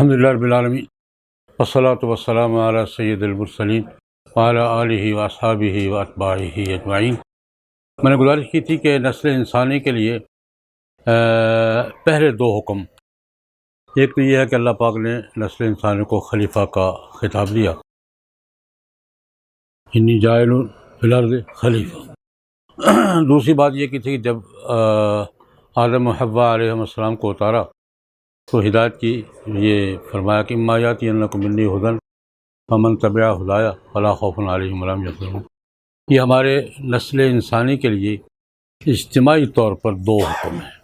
الحمد للہ رب العالمین والصلاۃ والسلام علی سید المرسلین وعلی آلہ واصحابہ واتباعہ اجمعین۔ میں نے گزارش کی تھی کہ نسل انسانی کے لیے پہلے دو حکم، ایک تو یہ ہے کہ اللہ پاک نے نسل انسانی کو خلیفہ کا خطاب دیا، انی جاعل فی الارض خلیفہ۔ دوسری بات یہ کی تھی کہ جب آدم و حوا علیہ السلام کو اتارا تو ہدایت کی، یہ فرمایا کہ اما یاتینکم منی ھدی فمن تبع ھدایا فلا خوف علیہم ولا ھم یحزنون۔ یہ ہمارے نسل انسانی کے لیے اجتماعی طور پر دو حکم ہیں۔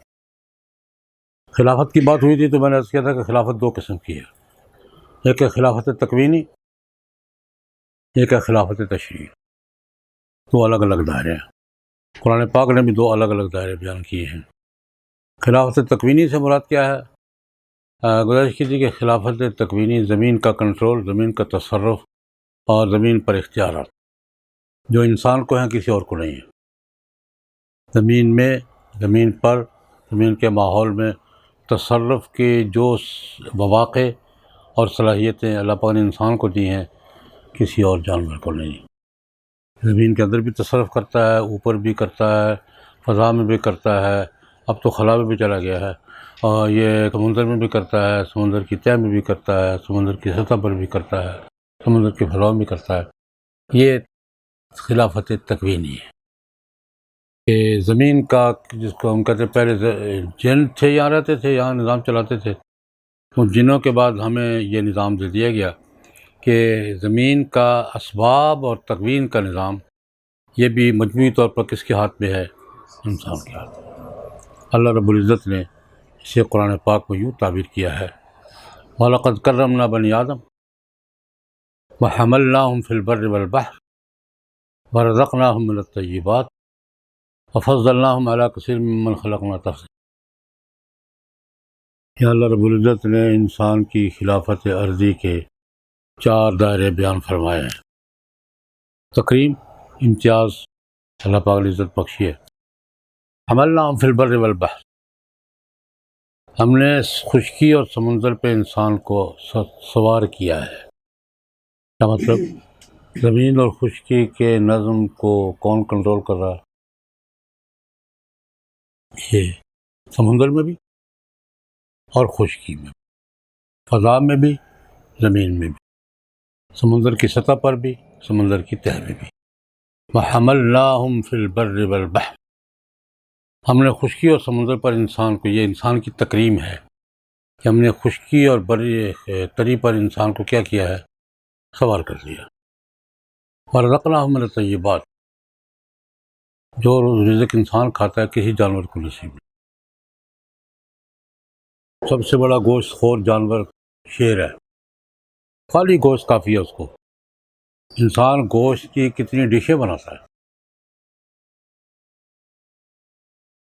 خلافت کی بات ہوئی تھی تو میں نے عرض کیا تھا کہ خلافت دو قسم کی ہے، ایک ہے خلافت تکوینی، ایک ہے خلافت تشریعی، دو الگ الگ دائرے ہیں۔ قرآن پاک نے بھی دو الگ الگ دائرے بیان کیے ہیں۔ خلافت تکوینی سے مراد کیا ہے؟ گزارش کی تھی کہ خلافت تکوینی زمین کا کنٹرول، زمین کا تصرف اور زمین پر اختیارات جو انسان کو ہیں، کسی اور کو نہیں ہے۔ زمین میں، زمین پر، زمین کے ماحول میں تصرف کے جو مواقع اور صلاحیتیں اللہ پاک نے انسان کو دی ہیں، کسی اور جانور کو نہیں۔ زمین کے اندر بھی تصرف کرتا ہے، اوپر بھی کرتا ہے، فضا میں بھی کرتا ہے، اب تو خلا میں بھی چلا گیا ہے، اور یہ سمندر میں بھی کرتا ہے، سمندر کی تہہ میں بھی کرتا ہے، سمندر کی سطح پر بھی کرتا ہے، سمندر کے فضا میں بھی کرتا ہے۔ یہ خلافت تکوینی ہے کہ زمین کا، جس کو ہم کہتے ہیں پہلے جن تھے یہاں رہتے تھے، یہاں نظام چلاتے تھے، ان جنوں کے بعد ہمیں یہ نظام دے دیا گیا کہ زمین کا اسباب اور تکوین کا نظام یہ بھی مجموعی طور پر کس کے ہاتھ میں ہے؟ انسان کے ہاتھ میں۔ اللہ رب العزت نے اسے قرآن پاک میں یوں تعبیر کیا ہے، وَلَقَدْ كَرَّمْنَا بَنِي آدَمَ وَحَمَلْنَاهُمْ فِي الْبَرِّ وَالْبَحْرِ وَرَزَقْنَاهُمْ مِنَ الطَّيِّبَاتِ وَفَضَّلْنَاهُمْ عَلَىٰ كَثِيرٍ مِّمَّنْ خَلَقْنَا تَفْضِيلًا۔ یا اللہ رب العزت نے انسان کی خلافت ارضی کے چار دائرے بیان فرمائے ہیں۔ تکریم، امتیاز اللہ پاک نے عزت بخشی ہے۔ حملناہم فی البر والبحر، ہم نے خشکی اور سمندر پہ انسان کو سوار کیا ہے۔ کیا مطلب؟ زمین اور خشکی کے نظم کو کون کنٹرول کر رہا ہے؟ یہ سمندر میں بھی اور خشکی میں بھی، فضا میں بھی، زمین میں بھی، سمندر کی سطح پر بھی، سمندر کی تہہ میں بھی۔ وَحَمَلْنَاهُمْ فِي الْبَرِّ وَالْبَحْرِ، ہم نے خشکی اور سمندر پر انسان کو، یہ انسان کی تکریم ہے کہ ہم نے خشکی اور تری پر انسان کو کیا کیا ہے؟ سوار کر دیا۔ وَرَزَقْنَاهُم مِّنَ الطَّيِّبَاتِ، جو رزق انسان کھاتا ہے کسی جانور کو نصیب نہیں۔ سب سے بڑا گوشت خور جانور شیر ہے، خالی گوشت کافی ہے اس کو۔ انسان گوشت کی کتنی ڈشیں بناتا ہے۔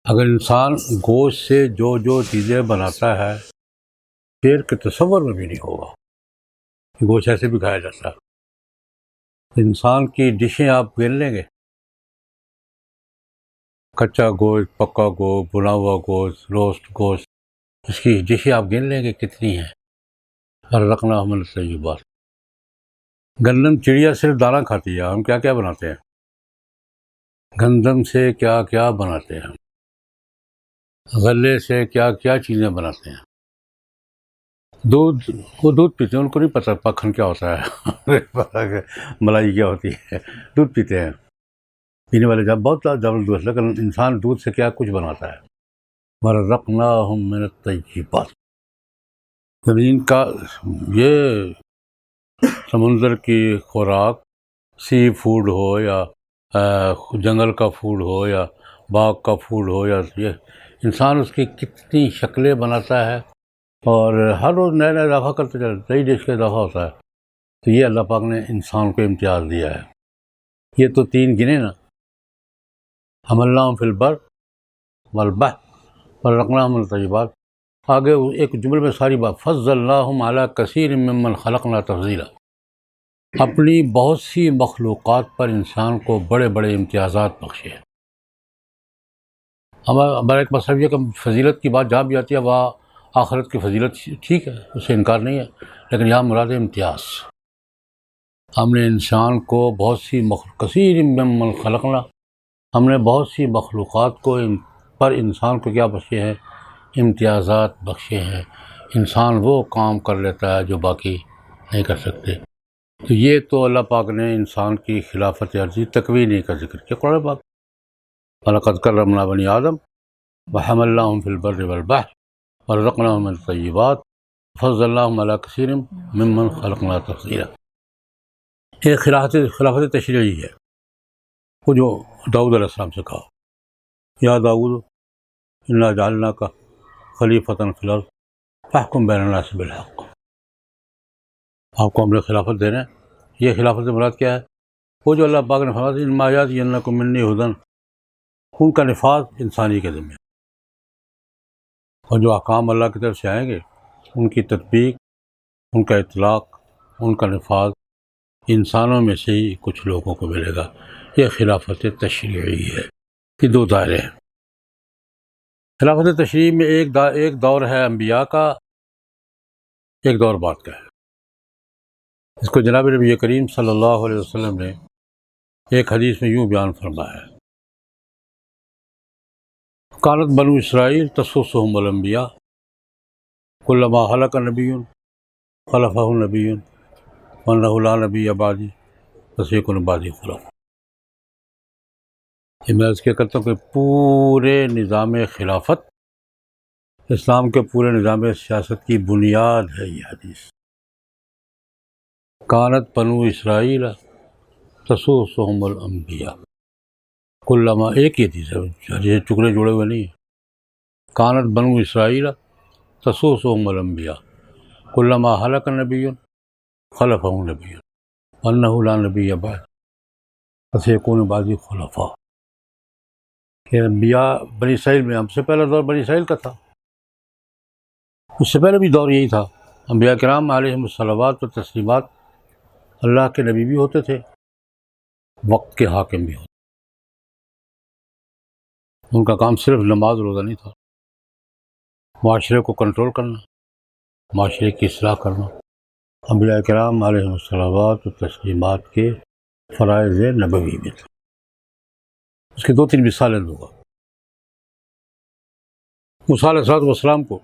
اگر انسان گوشت سے جو جو چیزیں بناتا ہے، شیر کے تصور میں بھی نہیں ہوگا کہ گوشت ایسے بھی کھایا جاتا ہے۔ انسان کی ڈشیں آپ گن لیں گے، کچا گوشت، پکا گوشت، بنا ہوا گوشت، روسٹ گوشت، اس کی ڈشیں آپ گن لیں گے کتنی ہیں۔ رزقناہم من الطیبات، گندم چڑیا صرف دانہ کھاتی ہے، ہم کیا کیا بناتے ہیں؟ گندم سے کیا کیا بناتے ہیں، غلے سے کیا کیا چیزیں بناتے ہیں۔ دودھ، وہ دودھ پیتے ہیں، ان کو نہیں پتہ پکھن کیا ہوتا ہے پتہ کہ ملائی کیا ہوتی ہے، دودھ پیتے ہیں پینے والے جب بہت زبردست دودھ، لیکن انسان دودھ سے کیا کچھ بناتا ہے۔ وَرَزَقْنَاهُم مِّنَ الطَّيِّبَاتِ، زمین کا یہ سمندر کی خوراک، سی فوڈ ہو یا جنگل کا فوڈ ہو یا باغ کا فوڈ ہو، یا یہ انسان اس کی کتنی شکلیں بناتا ہے، اور ہر روز نیا نیا اضافہ کرتے چلتا ہے، نئی ڈش کا اضافہ ہوتا ہے۔ تو یہ اللہ پاک نے انسان کو امتیاز دیا ہے۔ یہ تو تین گنے نا، حملناہم فی البر والبحر ورزقناہم من الطیبات، آگے ایک جملے میں ساری بات، فضلناہم علی کثیر ممن خلقنا تفضیلا، اپنی بہت سی مخلوقات پر انسان کو بڑے بڑے امتیازات بخشے ہیں۔ ہمارا ایک مطلب یہ کہ فضیلت کی بات جہاں بھی آتی ہے وہاں آخرت کی فضیلت ٹھیک ہے، اس سے انکار نہیں ہے، لیکن یہاں مراد ہے امتیاز۔ ہم نے انسان کو بہت سی کثیر ممن خلقنا، ہم نے بہت سی مخلوقات کو پر انسان کو کیا بخشے ہیں؟ امتیازات بخشے ہیں۔ انسان وہ کام کر لیتا ہے جو باقی نہیں کر سکتے۔ تو یہ تو اللہ پاک نے انسان کی خلافت عرضی تکوینی کا ذکر کیا قرآن پاک۔ وَلَقَدْ كَرَّمْنَا بَنِي آدَمَ وَحَمَلْنَاهُمْ فِي الْبَرِّ وَالْبَحْرِ وَرَزَقْنَاهُم مِّنَ الطَّيِّبَاتِ وَفَضَّلْنَاهُمْ عَلَىٰ كَثِيرٍ مِّمَّنْ خَلَقْنَا تَفْضِيلًا۔ یہ خلافت تشریعی ہے، وہ جو داؤد علیہ السلام سے کہا یا داؤد انا جعلناک خلیفۃ فی الارض فاحکم بین الناس بالحق۔ آپ کو ہم نے خلافت دینا ہے۔ یہ خلافت سے مراد کیا ہے؟ وہ جو اللہ پاک نے فرمایا انما یأتینکم منی ھدی، ان کا نفاذ انسانی کے ذمہ، اور جو احکام اللہ کی طرف سے آئیں گے ان کی تطبیق، ان کا اطلاق، ان کا نفاذ انسانوں میں سے ہی کچھ لوگوں کو ملے گا۔ یہ خلافت تشریعی ہے۔ یہ دو دائرے ہیں۔ خلافت تشریعی میں ایک دور ہے انبیاء کا، ایک دور بعد کا ہے۔ اس کو جناب نبی کریم صلی اللہ علیہ وسلم نے ایک حدیث میں یوں بیان فرمایا ہے، کانت بنو اسرائیل تسوسهم الانبیاء کلما ہلک نبی خلفہ نبی وانہ لا نبی بعدی فسیکن بعدی خلف۔ یہ میں اس کے کرتا ہوں کہ پورے نظام خلافت، اسلام کے پورے نظام سیاست کی بنیاد ہے یہ حدیث۔ کانت بنو اسرائیل تسوسهم الانبیاء، کلما، ایک ہی حدیث ہے، ٹکڑے جوڑے ہوئے نہیں ہیں۔ کانت بنو اسرائیل تسوسهم الانبیاء کلما ہلک نبی خلفہ نبی وانہ لا نبی بعد فسیکون بعدی خلفاء۔ کہ انبیاء بنی اسرائیل میں، ہم سے پہلا دور بنی اسرائیل کا تھا، اس سے پہلے بھی دور یہی تھا۔ انبیاء کرام علیہم الصلوات و تسلیمات اللہ کے نبی بھی ہوتے تھے، وقت کے حاکم بھی ہوتے تھے۔ ان کا کام صرف نماز روزہ نہیں تھا، معاشرے کو کنٹرول کرنا، معاشرے کی اصلاح کرنا۔ انبیاء کرام علیہم الصلوات و تسلیمات کے فرائض نبوی میں تھا۔ اس کی دو تین مثالیں دوں گا۔ موسیٰ علیہ السلام کو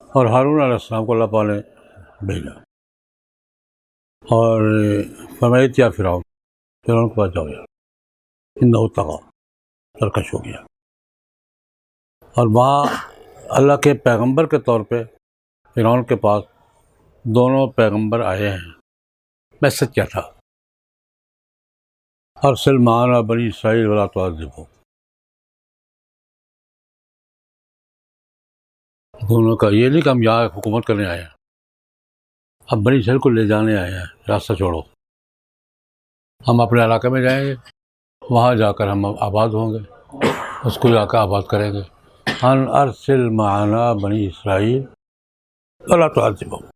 اور ہارون علیہ السلام کو اللہ پاک نے بھیجا اور فرمایا یا فرعون کے پاس جاؤ یار، انہ طغی، سرکش ہو گیا۔ اور وہاں اللہ کے پیغمبر کے طور پہ فرعون کے پاس دونوں پیغمبر آئے ہیں۔ میسج کیا تھا؟ ارسل معنا بنی اسرائیل ولا تعذبہم۔ دونوں کا یہ نہیں کہ ہم یہاں حکومت کرنے آئے ہیں، اب بنی اسرائیل کو لے جانے آئے ہیں، راستہ چھوڑو، ہم اپنے علاقے میں جائیں گے، وہاں جا کر ہم آباد ہوں گے، اس کو جا کر آباد کریں گے۔ ان ارسل معنا بنی اسرائیل ولا تعذبہم۔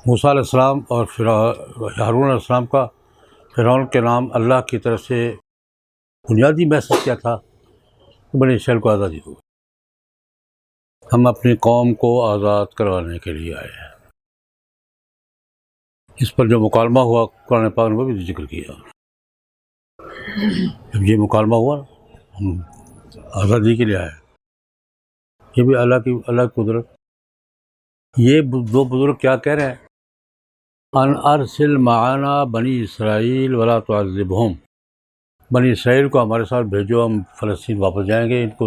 موسیٰ علیہ السلام اور ہارون علیہ السلام کا فرعون کے نام اللہ کی طرف سے بنیادی میسج کیا تھا؟ بنی اسرائیل کو آزادی دو، ہم اپنی قوم کو آزاد کروانے کے لیے آئے ہیں۔ اس پر جو مکالمہ ہوا قرآن پاک نے وہ بھی ذکر کیا۔ جب یہ مکالمہ ہوا ہم آزادی کے لیے آئے، یہ بھی اللہ کی قدرت۔ یہ دو بزرگ کیا کہہ رہے ہیں؟ ان ارسل معنا بنی اسرائیل ولا تعذبہم، بنی اسرائیل کو ہمارے ساتھ بھیجو، ہم فلسطین واپس جائیں گے، ان کو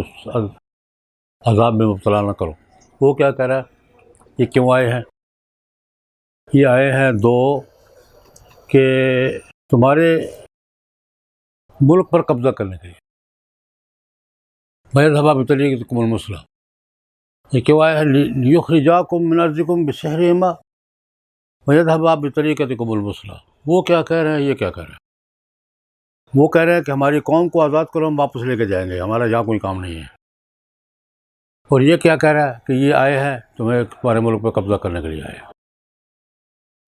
عذاب میں مبتلا نہ کرو۔ وہ کیا کہہ رہا ہے؟ یہ کیوں آئے ہیں؟ یہ آئے ہیں دو کہ تمہارے ملک پر قبضہ کرنے کے لیے، وَيَذْهَبَ بِطَرِيقَتِكُمُ الْمُثْلَىٰ۔ یہ کیوں آئے ہیں؟ لِيُخْرِجَاكُم مِّنْ أَرْضِكُمْ بِسِحْرِهِمَا وَيَذْهَبَ بِطَرِيقَتِكُمُ الْمُثْلَىٰ۔ وہ کیا کہہ رہے ہیں؟ یہ کیا کہہ رہے ہیں؟ وہ کہہ رہے ہیں کہ ہماری قوم کو آزاد کرو، ہم واپس لے کے جائیں گے، ہمارا یہاں کوئی کام نہیں ہے۔ اور یہ کیا کہہ رہا ہے کہ یہ آئے ہیں تمہارے ملک پہ قبضہ کرنے کے لیے آئے ہیں،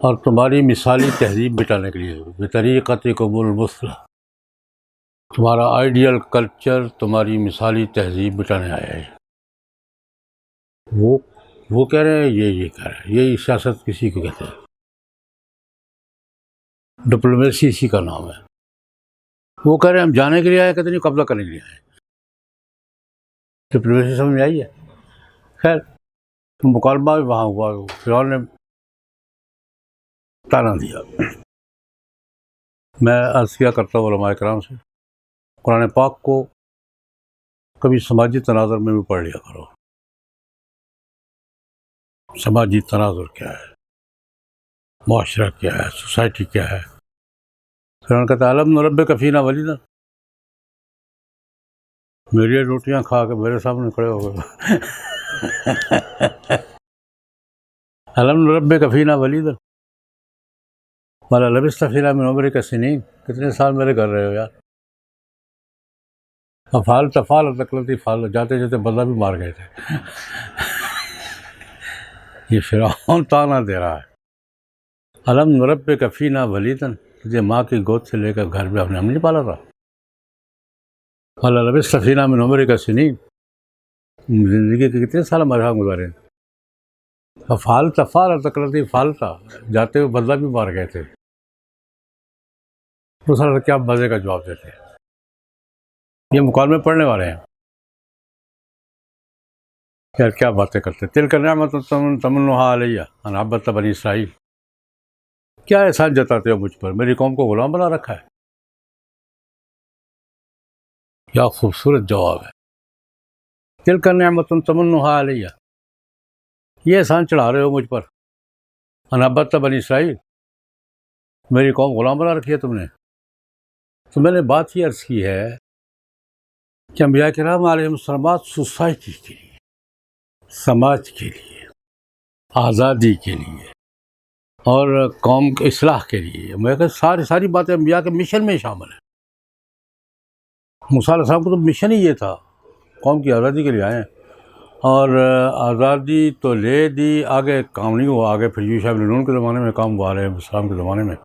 اور تمہاری مثالی تہذیب مٹانے کے لیے، بِطَرِيقَتِكُمُ الْمُثْلَىٰ، تمہارا آئیڈیل کلچر، تمہاری مثالی تہذیب مٹانے آیا ہے۔ وہ کہہ رہے ہیں یہ کہہ رہے ہیں. یہی سیاست کسی کو کہتے ہیں، ڈپلومیسی اسی کا نام ہے. وہ کہہ رہے ہیں ہم جانے کے لیے آئے، کہتے نہیں قبضہ کرنے کے لیے آئے. ڈپلومیسی سمجھ میں آئی ہے. خیر مکالمہ بھی وہاں ہوا، فرعون نے تانا دیا. میں عرض کیا کرتا ہوں علماء کرام سے، قرآن پاک کو کبھی سماجی تناظر میں بھی پڑھ لیا کرو. سماجی تناظر کیا ہے، معاشرہ کیا ہے، سوسائٹی کیا ہے. فرعون کہتا ہے الم نربک فینا ولیدا، میری روٹیاں کھا کے میرے سامنے کھڑے ہو گئے. الم نربک فینا ولیدا لبثت فینا من عمرک سنین، کتنے سال میرے کر رہے ہو یار. افعال تفعال تکلتی فعال، جاتے جاتے بدلہ بھی مار گئے تھے. یہ فرعون تانا دے رہا ہے. الم نربک فینا ولیدا، تجھے ماں کی گود سے لے کر گھر میں ہم نہیں پالا تھا. لبثت فینا من عمرک سنین، زندگی کے کتنے سال ہمارے ہاں گزارے. افعال تفعال تکلتی فعلتا، جاتے ہوئے بدلہ بھی مار گئے تھے. دوسرا کیا مزے کا جواب دیتے ہیں. یہ مکالمے پڑھنے والے ہیں یار، کیا باتیں کرتے. تلک نعمت تمنھا علیہ ان عبدت بنی اسرائیل، کیا احسان جتاتے ہو مجھ پر، میری قوم کو غلام بنا رکھا ہے. کیا خوبصورت جواب ہے. تلک نعمت تمنھا علیہ، یہ احسان چڑھا رہے ہو مجھ پر. ان عبدت بنی اسرائیل، میری قوم غلام بنا رکھی ہے تم نے. تو میں نے بات یہ عرض کی ہے کہ انبیاء کرام علیہ السلام سوسائٹی کے لیے، سماج کے لیے، آزادی کے لیے اور قوم کی اصلاح کے لیے، میں کہ ساری باتیں انبیاء کے مشن میں شامل ہیں. موسیٰ علیہ السلام کو تو مشن ہی یہ تھا، قوم کی آزادی کے لیے آئے ہیں. اور آزادی تو لے دی، آگے کام نہیں ہوا. آگے پھر یوشع بن نون کے زمانے میں کام ہوا، علیہ السلام کے زمانے میں.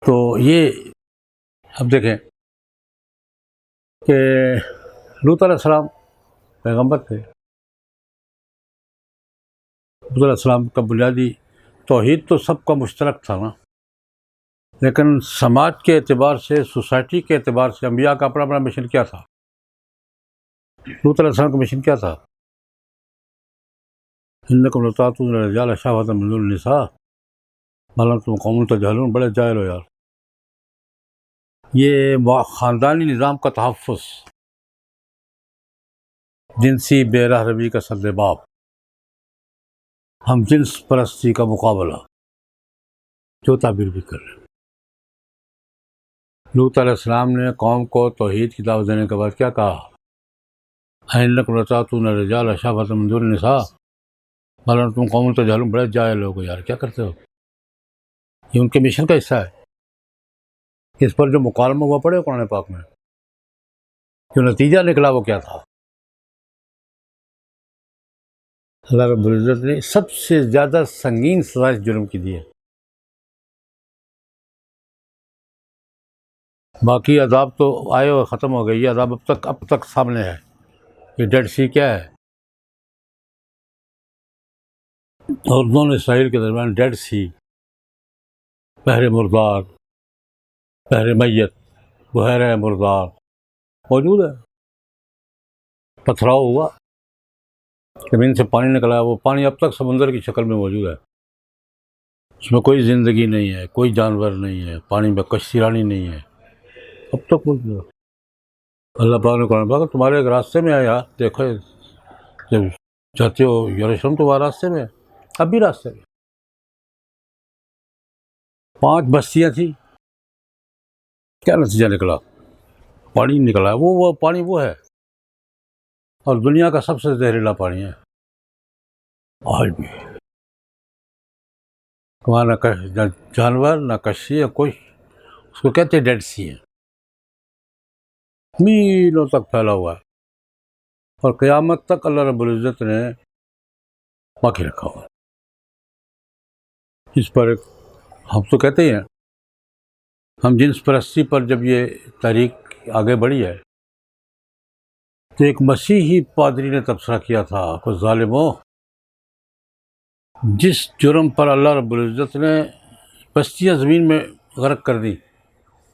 تو یہ اب دیکھیں کہ لوط علیہ السلام پیغمبر تھے. لوط علیہ السلام کا بنیادی توحید تو سب کا مشترک تھا نا، لیکن سماج کے اعتبار سے، سوسائٹی کے اعتبار سے انبیاء کا اپنا مشن کیا تھا. لوط علیہ السلام کا مشن کیا تھا؟ انکم لتأتون الرجال شہوۃ من دون النساء بل انتم قوم تجہلون. بڑے جاہل ہو یار. یہ خاندانی نظام کا تحفظ، جنسی بے راہ روی کا سدباب، ہم جنس پرستی کا مقابلہ، جو تعبیر بھی کر رہے ہیں. لوط علیہ السلام نے قوم کو توحید کی دعوت دینے کے بعد کیا کہا؟ انکم لتأتون الرجال شہوۃ من دون النساء بل انتم قوم تجہلون. بڑے جاہل ہو یار، کیا کرتے ہو. یہ ان کے مشن کا حصہ ہے. اس پر جو مکالمہ ہوا پڑے قرآن پاک میں، جو نتیجہ نکلا وہ کیا تھا. اللہ رب العزت نے سب سے زیادہ سنگین سزا اس جرم کی دی ہے. باقی عذاب تو آئے اور ختم ہو گئی. یہ عذاب اب تک سامنے ہے. یہ ڈیڈ سی کیا ہے؟ اردن اور اسرائیل کے درمیان ڈیڈ سی، بحر مردار، بحر میت، بحیرہ مردار موجود ہے. پتھراؤ ہوا، زمین سے پانی نکلا ہے، وہ پانی اب تک سمندر کی شکل میں موجود ہے. اس میں کوئی زندگی نہیں ہے، کوئی جانور نہیں ہے، پانی میں کشتی رانی نہیں ہے، اب تک موجود ہے. اللہ پاک نے قرآن پاک تمہارے ایک راستے میں آیا، دیکھو جب جاتے ہو یروشلم تو وہ راستے میں ہے، اب بھی راستے میں. 5 بستیاں تھیں، کیا نتیجہ نکلا؟ پانی نکلا ہے. وہ پانی وہ ہے، اور دنیا کا سب سے زہریلا پانی ہے آج بھی. وہاں نہ جانور، نہ کشتی، کچھ. اس کو کہتے ہیں ڈیڈ سی ہے، میلوں تک پھیلا ہوا ہے، اور قیامت تک اللہ رب العزت نے باقی رکھا ہوا. اس پر ہم تو کہتے ہیں، ہم جنس پرستی پر جب یہ تحریک آگے بڑھی ہے تو ایک مسیحی پادری نے تبصرہ کیا تھا کہ ظالموں، جس جرم پر اللہ رب العزت نے بستیاں زمین میں غرق کر دی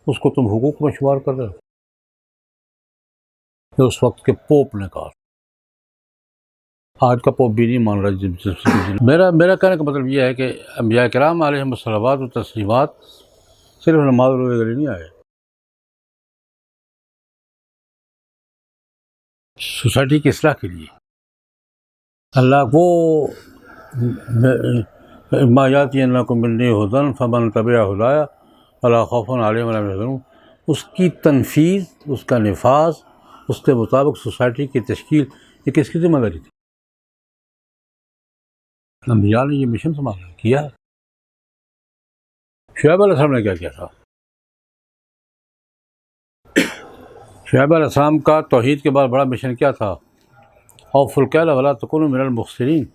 اس کو تم حقوق میں شمار کر رہے ہو. یہ اس وقت کے پوپ نے کہا. آج کا پوپ بھی نہیں مان رہا. میرا کہنے کا مطلب یہ ہے کہ انبیاء کرام علیہم الصلوات و تسلیمات صرف نماز روزے کے لیے نہیں آئے. سوسائٹی کی اصلاح کے لیے اللہ کو ما یاتینکم منی ھدی فمن تبع ھدایا فلا خوف علیہم ولا هم یحزنون. اس کی تنفیذ، اس کا نفاذ، اس کے مطابق سوسائٹی کی تشکیل، یہ کس کی ذمہ داری تھی؟ انبیاء نے یہ مشن سنبھالا کیا. شعیب علیہ السلام نے کیا کیا تھا؟ شعیب علیہ السلام کا توحید کے بعد بڑا مشن کیا تھا؟ اوفوا الکیل ولا تکونوا من المخسرین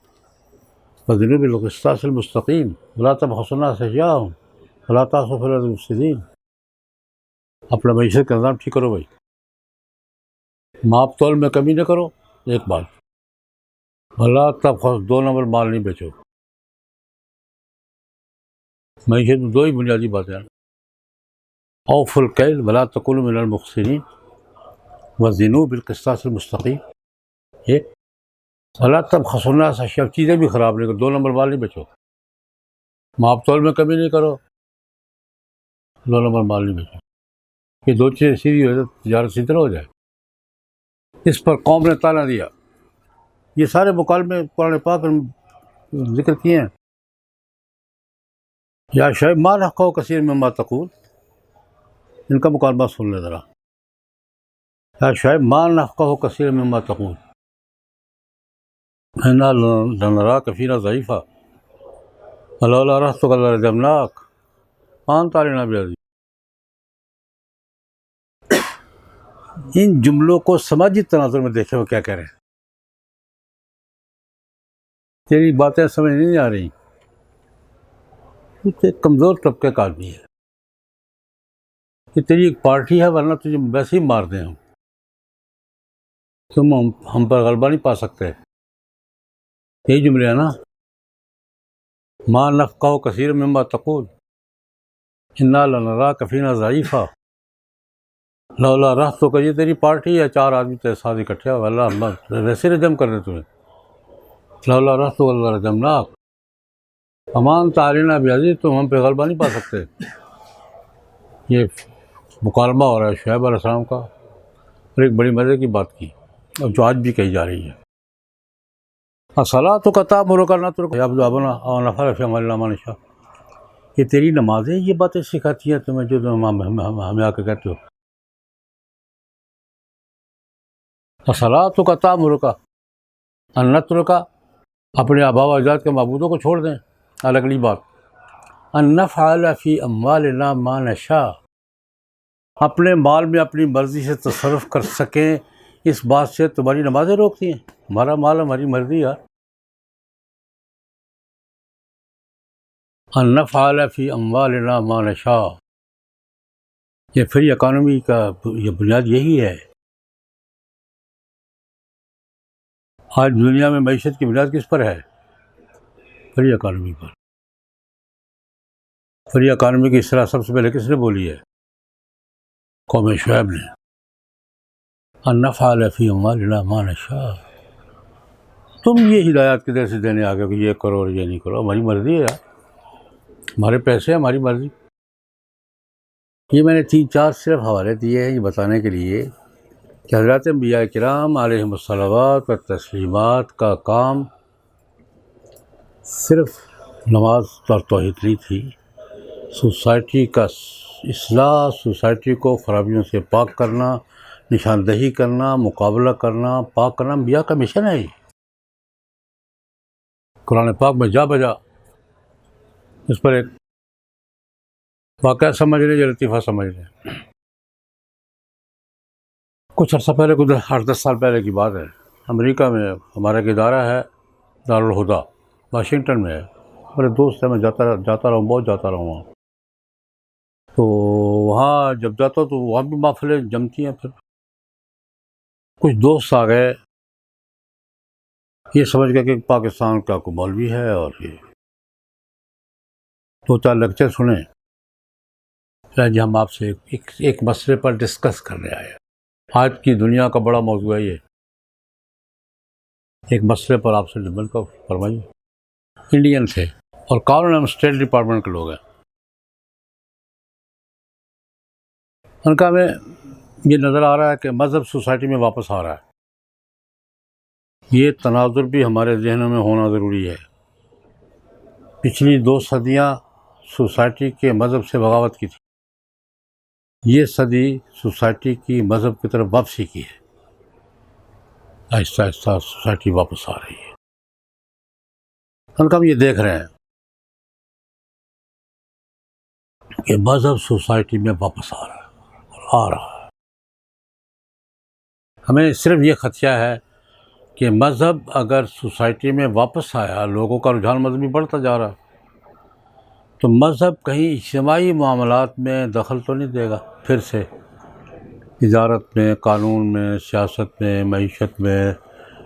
وزنوا بالقسطاس المستقیم ولا تبخسوا الناس اشیاءهم ولا تعثوا فی الارض مفسدین. اپنا معیشت کا نظام ٹھیک کرو بھائی، ماپ تول میں کمی نہ کرو. ایک بات، ولا تبخسوا، 2 نمبر مال نہیں بیچو. معیشت میں 2 ہی بنیادی باتیں ہیں. اوفوا الکیل ولا تکونوا من المخسرین وزنوا بالقسطاس المستقیم. ایک ولا تبخسوا الناس اشیاء، چیزیں بھی خراب نہیں کرو، 2 نمبر مال نہیں بیچو. ماپ تول میں کمی نہیں کرو، 2 نمبر مال نہیں بیچو. یہ 2 چیزیں سیدھی ہو جائے تو تجارت سیدھی ہو جائے. اس پر قوم نے تانا دیا. یہ سارے مکالمے قرآن پاک میں ذکر کیے ہیں. یا شعیب ما نفقہ کثیر مما تقول، ان کا مکالمہ سن لے ذرا. یا شعیب ما نفقہ کثیر مما تقول انا لنراک فینا ضعیفا ولولا رہطک لرجمناک وانت علینا بعزیز. ان جملوں کو سماجی تناظر میں دیکھے وہ کیا کہہ رہے ہیں. تیری باتیں سمجھ نہیں آ رہی، تو ایک کمزور طبقے کا آدمی ہے. کہ تیری ایک پارٹی ہے ورنہ تجھے ویسے ہی مار دیں ہم، تم ہم پر غلبہ نہیں پا سکتے. یہی جملے ہیں نا، ما نفقہ کثیر مما تقول انا لنراک فینا ضعیفا لولا رہطک. یہ تیری پارٹی ہے، 4 آدمی تیرے ساتھ اکٹھے ہو، اللہ ویسے رجم کر دے تمہیں. لولا رہطک لرجمناک وما انت علینا بعزیز، تم ہم پہ غلبہ نہیں پا سکتے. یہ مکالمہ ہو رہا ہے شعیب علیہ السلام کا. اور ایک بڑی مزے کی بات کی اور جو آج بھی کہی جا رہی ہے، الصلاۃ تأمرک ان نترک یعبد آباءنا او نفعل فی اموالنا ما نشاء. یہ تیری نمازیں یہ باتیں سکھاتی ہیں تمہیں جو تم ہمیں آ کے کہتے ہو. الصلاۃ تأمرک ان نترک، اپنے آباء و اجداد کے معبودوں کو چھوڑ دیں. اگلی بات، ان نفعل فی اموالنا ما نشاء، اپنے مال میں اپنی مرضی سے تصرف کر سکیں، اس بات سے تمہاری نمازیں روکتی ہیں. ہمارا مال ہماری مرضی یار. ان نفعل فی اموالنا ما نشاء، یہ فری اکانومی کا یہ بنیاد یہی ہے. آج دنیا میں معیشت کی بنیاد کس پر ہے؟ فری اکانومی پر. فری اکانومی کی اصطلاح سب سے پہلے کس نے بولی ہے؟ قوم شعیب نے. ان نفعل فی اموالنا ما نشاء. تم یہ ہدایات کدھر سے دینے آ گئے کہ یہ کرو اور یہ نہیں کرو؟ ہماری مرضی ہے یار، ہمارے پیسے ہیں، ہماری مرضی. یہ میں نے 3-4 صرف حوالے دیے ہیں یہ بتانے کے لیے کہ حضرات انبیاء کرام علیہم الصلوات و تسلیمات کا کام صرف نماز اور توحید نہیں تھی. سوسائٹی کا اصلاح، سوسائٹی کو خرابیوں سے پاک کرنا، نشاندہی کرنا، مقابلہ کرنا، پاک کرنا انبیاء کا مشن ہے. قرآن پاک میں جا بجا اس پر ایک واقعہ سمجھ لیں یا لطیفہ سمجھ لیں. کچھ عرصہ پہلے، کچھ 8-10 سال پہلے کی بات ہے، امریکہ میں ہمارا ایک ادارہ ہے دارالہدا، واشنگٹن میں ہے. میرے دوست ہے، میں جاتا رہا ہوں، بہت جاتا رہا ہوں وہاں. تو وہاں جب جاتا ہوں تو وہاں بھی محفلیں جمتی ہیں. پھر کچھ دوست آ گئے یہ سمجھ گیا کہ پاکستان کا کوئی مولوی ہے اور یہ دو چار لیکچر سنیں، جی ہم آپ سے ایک مسئلے پر ڈسکس کرنے آئے ہیں۔ آج کی دنیا کا بڑا موضوع ہے یہ، ایک مسئلے پر آپ سے ڈبل کا فرمائیے۔ انڈین تھے اور قانون ہم اسٹیٹ ڈپارٹمنٹ کے لوگ ہیں۔ ان کا ہمیں یہ نظر آ رہا ہے کہ مذہب سوسائٹی میں واپس آ رہا ہے، یہ تناظر بھی ہمارے ذہنوں میں ہونا ضروری ہے۔ پچھلی 2 صدیاں سوسائٹی کے مذہب سے بغاوت کی تھی، یہ صدی سوسائٹی کی مذہب کی طرف واپسی کی ہے۔ آہستہ آہستہ سوسائٹی واپس آ رہی ہے۔ ہم یہ دیکھ رہے ہیں کہ مذہب سوسائٹی میں واپس آ رہا ہے اور آ رہا ہے۔ ہمیں صرف یہ خدشہ ہے کہ مذہب اگر سوسائٹی میں واپس آیا، لوگوں کا رجحان مذہبی بڑھتا جا رہا ہے، تو مذہب کہیں اجتماعی معاملات میں دخل تو نہیں دے گا؟ پھر سے تجارت میں، قانون میں، سیاست میں، معیشت میں،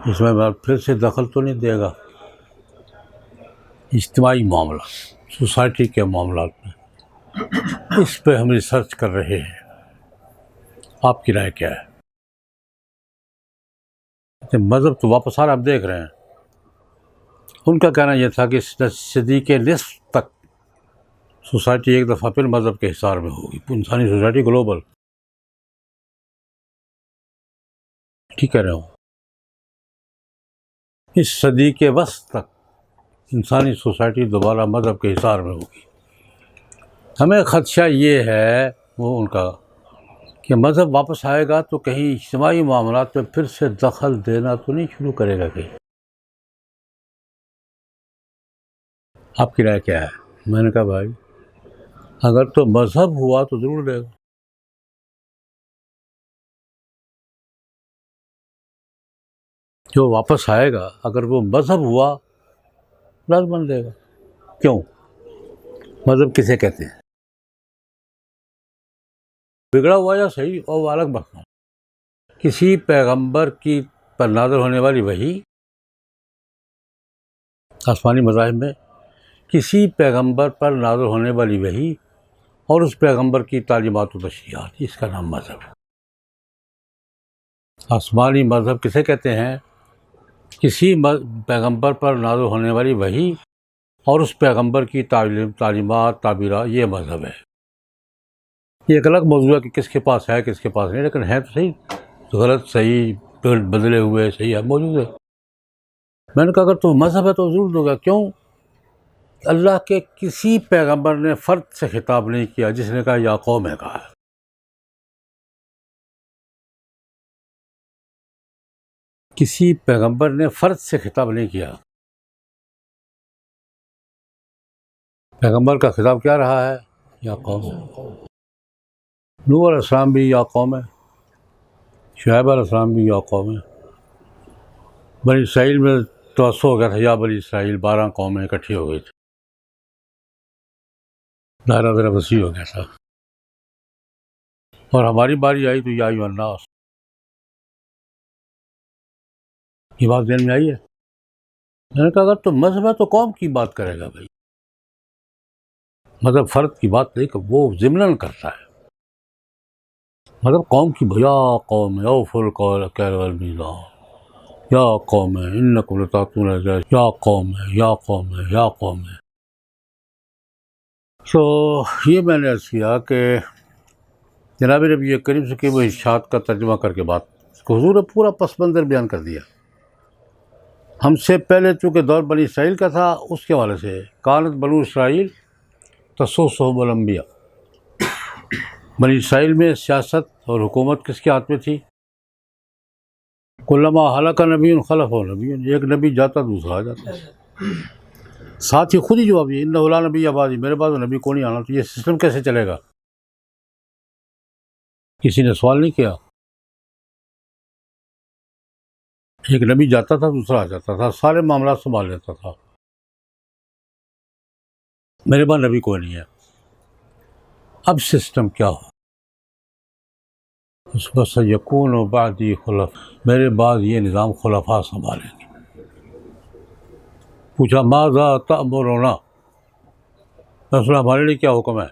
اس میں پھر سے دخل تو نہیں دے گا؟ اجتماعی معاملات، سوسائٹی کے معاملات میں، اس پہ ہم ریسرچ کر رہے ہیں۔ آپ کی رائے کیا ہے؟ مذہب تو واپس آ رہا، آپ دیکھ رہے ہیں۔ ان کا کہنا یہ تھا کہ صدی کے نصف تک سوسائٹی ایک دفعہ پھر مذہب کے حصار میں ہوگی، انسانی سوسائٹی گلوبل۔ ٹھیک کہہ رہے ہوں؟ اس صدی کے وسط تک انسانی سوسائٹی دوبارہ مذہب کے حصار میں ہوگی۔ ہمیں خدشہ یہ ہے وہ ان کا کہ مذہب واپس آئے گا تو کہیں اجتماعی معاملات میں پھر سے دخل دینا تو نہیں شروع کرے گا کہیں؟ آپ کی رائے کیا ہے؟ میں نے کہا بھائی اگر تو مذہب ہوا تو ضرور دے گا، جو واپس آئے گا اگر وہ مذہب ہوا لازماً دے گا۔ کیوں؟ مذہب کسے کہتے ہیں؟ بگڑا ہوا یا صحیح اور وہ الگ مسئلہ۔ کسی پیغمبر کی پر نازل ہونے والی وحی، آسمانی مذاہب میں کسی پیغمبر پر نازل ہونے والی وحی اور اس پیغمبر کی تعلیمات و تشریعات، اس کا نام مذہب ہے۔ آسمانی مذہب کسے کہتے ہیں؟ کسی پیغمبر پر نازل ہونے والی وحی اور اس پیغمبر کی تعلیمات، تعبیرات، یہ مذہب ہے۔ یہ ایک الگ موضوع ہے کہ کس کے پاس ہے کس کے پاس نہیں، لیکن ہے تو صحیح، غلط صحیح بدلے ہوئے صحیح ہے، موجود ہے۔ میں نے کہا اگر تو مذہب ہے تو ضرور دو گا۔ کیوں؟ اللہ کے کسی پیغمبر نے فرد سے خطاب نہیں کیا جس نے کہا یا قوم ہے کہا ہے۔ کسی پیغمبر نے فرد سے خطاب نہیں کیا۔ پیغمبر کا خطاب کیا رہا ہے؟ یا قوم ہے۔ نوح علیہ السلام بھی یا قوم ہے، شعیب علیہ السلام بھی یا قوم ہے۔ بنی اسرائیل میں توسع ہو گیا تھا، یا بنی اسرائیل، 12 قومیں اکٹھی ہو گئی تھی، دائرہ ذرا وسیع ہو گیا تھا۔ اور ہماری باری آئی تو یا ایھا الناس۔ یہ بات ذہن میں آئی ہے؟ میں نے کہا اگر تو مذہب ہے تو قوم کی بات کرے گا بھائی، مذہب فرد کی بات نہیں، کہ وہ ضمناً کرتا ہے۔ مطلب قوم کی، یا قوم اوفوا الکیل والمیزان، یا قوم انکم لتأتون الرجال، یا قوم ہے، یا قوم ہے، یا قوم ہے۔ تو یہ میں نے عرض کیا کہ جناب نبی کریم سے کہ وہ ارشاد کا ترجمہ کر کے بات حضور نے پورا پس منظر بیان کر دیا۔ ہم سے پہلے چونکہ دور بنی اسرائیل کا تھا، اس کے حوالے سے کانت بنو اسرائیل تسوسهم الانبیاء، بنی اسرائیل میں سیاست اور حکومت کس کے ہاتھ میں تھی؟ کلما ہلک نبی خلفہ نبی، ایک نبی جاتا دوسرا آ جاتا، ساتھ ہی خود ہی جواب یہ انہ لا نبی بعدی، میرے بعد نبی کو نہیں آنا۔ تو یہ سسٹم کیسے چلے گا؟ کسی نے سوال نہیں کیا۔ ایک نبی جاتا تھا دوسرا آ جاتا تھا، سارے معاملات سنبھال لیتا تھا، میرے بعد نبی کوئی نہیں ہے۔ اب سسٹم کیا ہو؟ اس پر سیکون بعدی خلف، میرے بعد یہ نظام خلفاء سنبھالیں گے۔ پوچھا ماذا تأمرنا، رسول اللہ ہمارے لیے کیا حکم ہے؟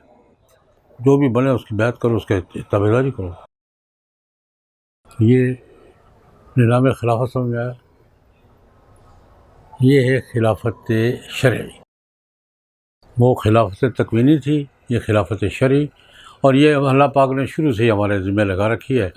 جو بھی بنے اس کی بیعت کرو، اس کے تابعداری کرو۔ یہ نظام خلافت سمجھ میں آیا؟ یہ ہے خلافت شرعی، وہ خلافت تکوینی تھی، یہ خلافت شرعی، اور یہ اللہ پاک نے شروع سے ہی ہمارے ذمہ لگا رکھی ہے